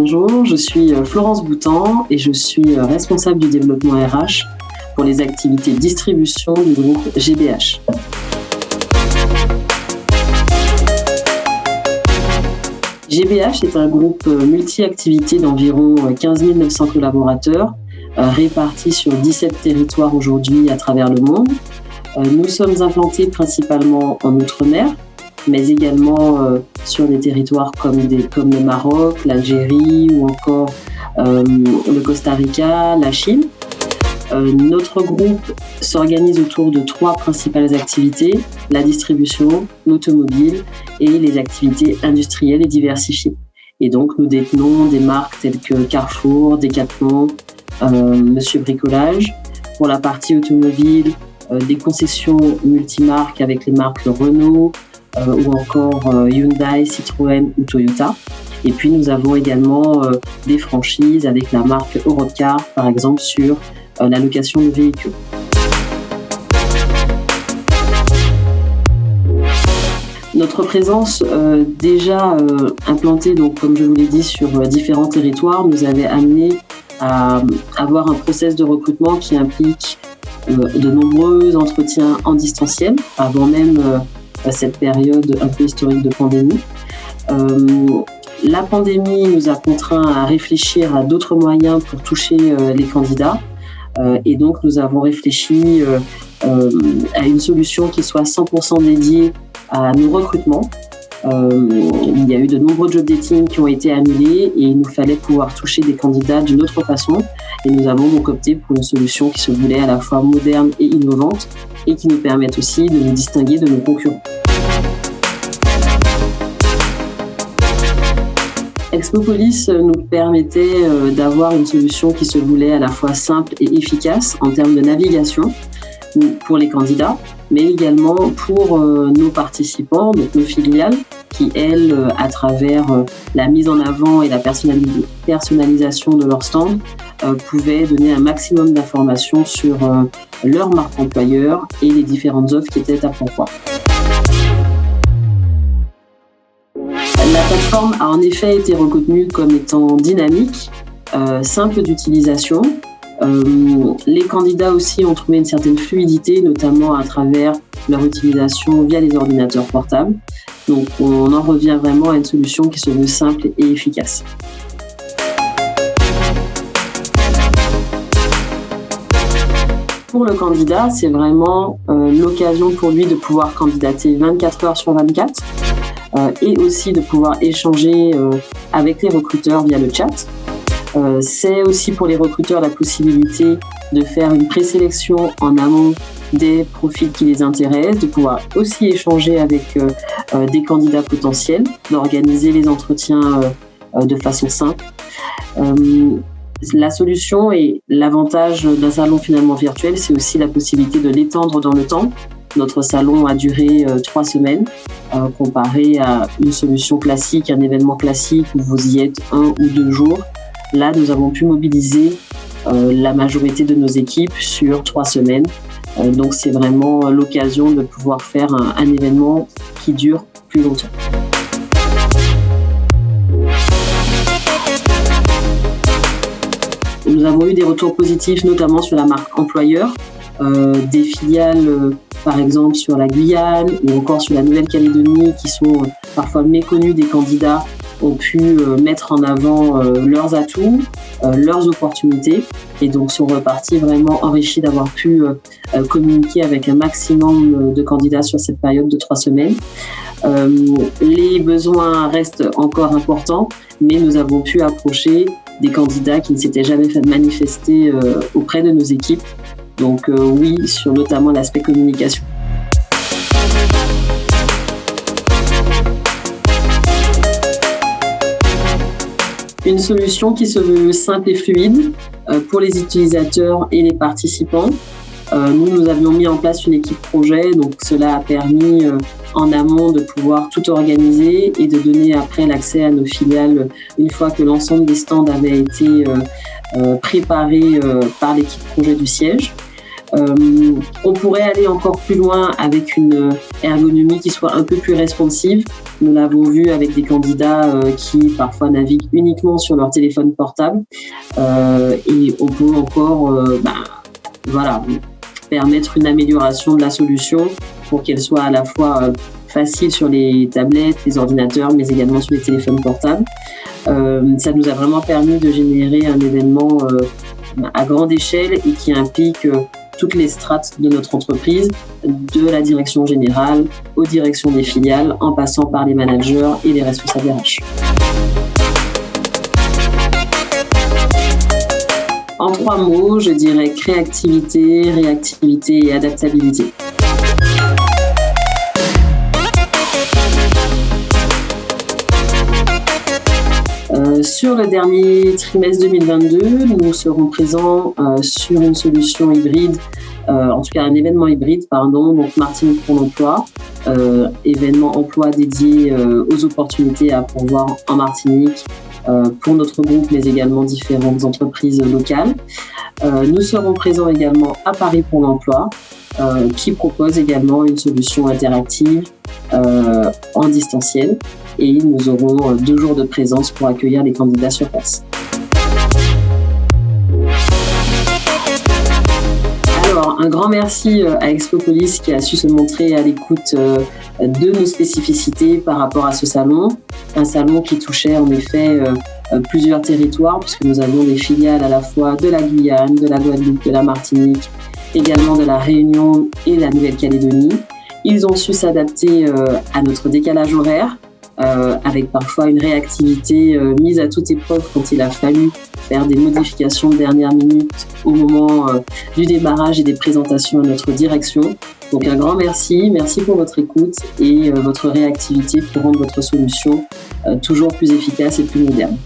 Bonjour, je suis Florence Boutan et je suis responsable du développement RH pour les activités distribution du groupe GBH. GBH est un groupe multi-activités d'environ 15 900 collaborateurs répartis sur 17 territoires aujourd'hui à travers le monde. Nous sommes implantés principalement en Outre-mer, mais également sur des territoires comme le Maroc, l'Algérie ou encore le Costa Rica, la Chine. Notre groupe s'organise autour de 3 principales activités, la distribution, l'automobile et les activités industrielles et diversifiées. Et donc, nous détenons des marques telles que Carrefour, Decathlon, Monsieur Bricolage. Pour la partie automobile, des concessions multimarques avec les marques Renault, ou encore Hyundai, Citroën ou Toyota. Et puis nous avons également des franchises avec la marque Europcar, par exemple, sur la location de véhicules. Notre présence déjà implantée, donc, comme je vous l'ai dit, sur différents territoires, nous avait amené à avoir un process de recrutement qui implique de nombreux entretiens en distanciel, avant même cette période un peu historique de pandémie. La pandémie nous a contraints à réfléchir à d'autres moyens pour toucher les candidats. Et donc, nous avons réfléchi à une solution qui soit 100% dédiée à nos recrutements. Il y a eu de nombreux job dating qui ont été annulés et il nous fallait pouvoir toucher des candidats d'une autre façon. Et nous avons donc opté pour une solution qui se voulait à la fois moderne et innovante et qui nous permette aussi de nous distinguer de nos concurrents. Exmopolis nous permettait d'avoir une solution qui se voulait à la fois simple et efficace en termes de navigation pour les candidats, mais également pour nos participants, donc nos filiales, qui, elles, à travers la mise en avant et la personnalisation de leur stand, pouvaient donner un maximum d'informations sur leur marque employeur et les différentes offres qui étaient à pourvoir. La plateforme a en effet été reconnue comme étant dynamique, simple d'utilisation. Les candidats aussi ont trouvé une certaine fluidité, notamment à travers leur utilisation via les ordinateurs portables. Donc on en revient vraiment à une solution qui se veut simple et efficace. Pour le candidat, c'est vraiment l'occasion pour lui de pouvoir candidater 24 heures sur 24 et aussi de pouvoir échanger avec les recruteurs via le chat. C'est aussi pour les recruteurs la possibilité de faire une présélection en amont des profils qui les intéressent, de pouvoir aussi échanger avec des candidats potentiels, d'organiser les entretiens de façon simple. La solution et l'avantage d'un salon finalement virtuel, c'est aussi la possibilité de l'étendre dans le temps. Notre salon a duré 3 semaines, comparé à une solution classique, un événement classique où vous y êtes 1 ou 2 jours. Là, nous avons pu mobiliser la majorité de nos équipes sur 3 semaines. Donc, c'est vraiment l'occasion de pouvoir faire un événement qui dure plus longtemps. Nous avons eu des retours positifs, notamment sur la marque employeur, des filiales, par exemple, sur la Guyane ou encore sur la Nouvelle-Calédonie, qui sont parfois méconnues des candidats, ont pu mettre en avant leurs atouts, leurs opportunités, et donc sont repartis vraiment enrichis d'avoir pu communiquer avec un maximum de candidats sur cette période de 3 semaines. Les besoins restent encore importants, mais nous avons pu approcher des candidats qui ne s'étaient jamais fait manifester auprès de nos équipes. Donc oui, sur notamment l'aspect communication. Une solution qui se veut simple et fluide pour les utilisateurs et les participants. Nous avions mis en place une équipe projet, donc cela a permis en amont de pouvoir tout organiser et de donner après l'accès à nos filiales une fois que l'ensemble des stands avait été préparé par l'équipe projet du siège. On pourrait aller encore plus loin avec une ergonomie qui soit un peu plus responsive. Nous l'avons vu avec des candidats qui parfois naviguent uniquement sur leur téléphone portable. Et on peut encore permettre une amélioration de la solution pour qu'elle soit à la fois facile sur les tablettes, les ordinateurs, mais également sur les téléphones portables. Ça nous a vraiment permis de générer un événement à grande échelle et qui implique toutes les strates de notre entreprise, de la direction générale aux directions des filiales, en passant par les managers et les responsables RH. En 3 mots, je dirais créativité, réactivité et adaptabilité. Sur le dernier trimestre 2022, nous serons présents sur une solution hybride, en tout cas un événement hybride, donc Martinique pour l'emploi, événement emploi dédié aux opportunités à pourvoir en Martinique pour notre groupe, mais également différentes entreprises locales. Nous serons présents également à Paris pour l'emploi, qui propose également une solution interactive en distanciel. Et nous aurons 2 jours de présence pour accueillir les candidats sur place. Alors, un grand merci à Expopolis qui a su se montrer à l'écoute de nos spécificités par rapport à ce salon. Un salon qui touchait en effet plusieurs territoires, puisque nous avions des filiales à la fois de la Guyane, de la Guadeloupe, de la Martinique, également de la Réunion et de la Nouvelle-Calédonie. Ils ont su s'adapter à notre décalage horaire, avec parfois une réactivité mise à toute épreuve quand il a fallu faire des modifications de dernière minute au moment du démarrage et des présentations à notre direction. Donc un grand merci pour votre écoute et votre réactivité pour rendre votre solution toujours plus efficace et plus moderne.